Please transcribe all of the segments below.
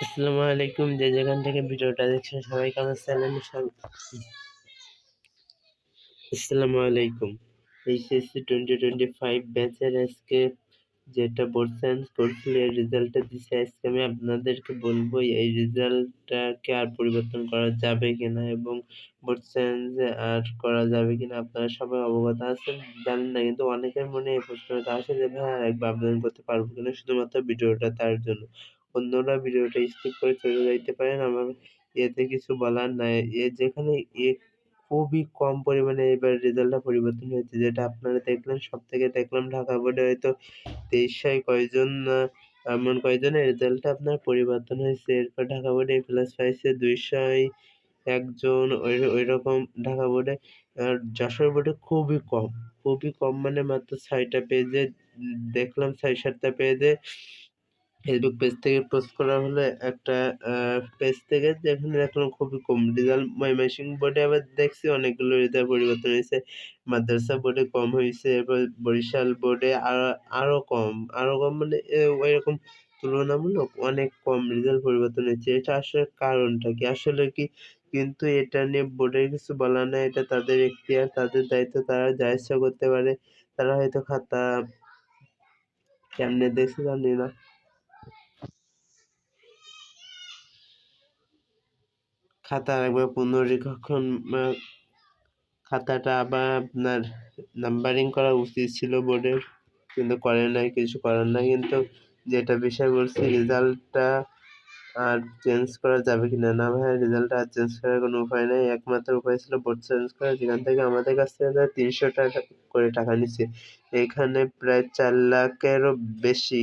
আসসালামু আলাইকুম, যে যেখান থেকে ভিডিওটা দেখছেন সবাইকে আমার চ্যানেলে আসসালামু আলাইকুম। এইচএসসি 2025 ব্যাচের আজকে যেটা বোর্ড সায়েন্স করছিল এর রেজাল্টটা দিছে। আজকে আমি আপনাদেরকে বলবো এই রেজাল্টটাকে আর পরিবর্তন করা যাবে কিনা এবং বোর্ড সায়েন্স আর করা যাবে কিনা আপনারা সবাই অবগত আছেন, জানেন না, কিন্তু অনেকের মনে এই প্রশ্নটা আসে যে ভাই আরেকবার আবেদন করতে পারবো কিনা। শুধুমাত্র ভিডিওটা তার জন্য, অন্যরা ভিডিওটা স্কিপ করে চলে যাইতে পারেন, আমার এতে কিছু বলার নাই। যেখানে খুবই কম পরিমাণে এবার রেজাল্টটা পরিবর্তন হয়েছে, যেটা আপনারা দেখলেন। সবথেকে দেখলাম ঢাকা বোর্ডে হয়তো 2300 কয়জন এমন কয়জনের রেজাল্টটা আপনার পরিবর্তন হয়েছে। এরপর ঢাকা বোর্ডে A+ পাইছে 200 একজন, ওইরকম ঢাকা বোর্ডে। আর যশোর বোর্ডে খুবই কম, মানে মাত্র 6টা পেজে দেখলাম, 6-7টা পেজে ফেসবুক পেজ থেকে পোস্ট করা হলো একটা পেজ থেকে, যেখানে দেখলাম খুবই কম রেজাল্ট। ময়মনসিংহ বোর্ডে আবার দেখছি অনেকগুলো রেজাল্ট পরিবর্তন হয়েছে, মাদ্রাসা বোর্ডে কম হয়েছে, এরপর বরিশাল বোর্ডে আরো কম মানে ওইরকম তুলনামূলক অনেক কম রেজাল্ট পরিবর্তন হয়েছে। এটা আসলে কারণটা কি, আসলে কি, কিন্তু এটা নিয়ে বোর্ডের কিছু বলার নাই, এটা তাদের এখতিয়ার, তাদের দায়িত্ব, তারা যা ইচ্ছা করতে পারে। তারা হয়তো খাতা কেমনে দেখছে জানি না, খাতা আরেকবার পুনরীক্ষণ খাতাটা আবার আপনার নাম্বারিং করা উচিত ছিল বোর্ডের, কিন্তু করে নাই, কিছু করার নাই। কিন্তু যেটা বিষয় বলছি, রেজাল্টটা আর চেঞ্জ করা যাবে কিনা। না ভাই, রেজাল্টটা আর চেঞ্জ করার কোনো উপায় নেই। একমাত্র উপায় ছিল বোর্ড চেঞ্জ করা, যেখান থেকে আমাদের কাছ থেকে 300 টাকা করে টাকা নিচ্ছে। এখানে প্রায় 4 লাখেরও বেশি,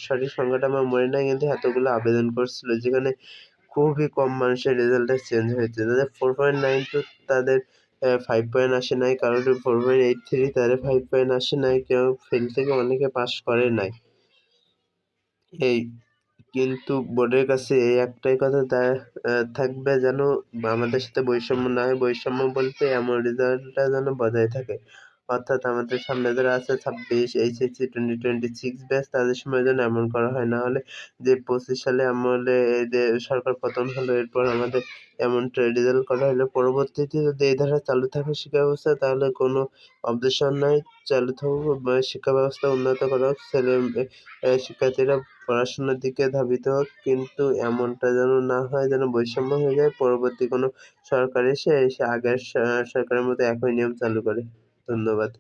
সঠিক সংখ্যাটা আমার মনে নাই, কিন্তু এতগুলো আবেদন করছিল, যেখানে খুবই কম মানুষের রেজাল্টটা চেঞ্জ হয়েছে। যাদের 4.92 তাদের 5 পয়েন্ট আসে নাই, কারোর 4.83 তাদের 5 পয়েন্ট আসে নাই, কেউ ফেল থেকে অনেকে পাস করে নাই। এই কিন্তু বোর্ডের কাছে এই একটাই কথা থাকবে, যেন আমাদের সাথে বৈষম্য না হয়। বৈষম্য বলতে এমন রেজাল্টটা যেন বজায় থাকে, অর্থাৎ আমাদের সামনে যারা আছে 26 এইচএসসি 2026 ব্যাচ, তাদের সময় যেন এমন করা হয়। না হলে যে 25 সালে আমলে এই যে সরকার পতন হলো, এরপর আমাদের এমন রেজাল্ট করা হলো, পরবর্তীতে যদি এই ধারা চালু থাকে শিক্ষা ব্যবস্থা, তাহলে কোনো অবজেকশন নাই, চালু থাকুক, শিক্ষা ব্যবস্থা উন্নত করা হোক, শিক্ষার্থীরা পড়াশোনার দিকে ধাবিত হোক, কিন্তু এমনটা যেন না হয়, যেন বৈষম্য হয়ে যায়, পরবর্তী কোনো সরকার এসে আগের সরকারের মতো একই নিয়ম চালু করে। ধন্যবাদ।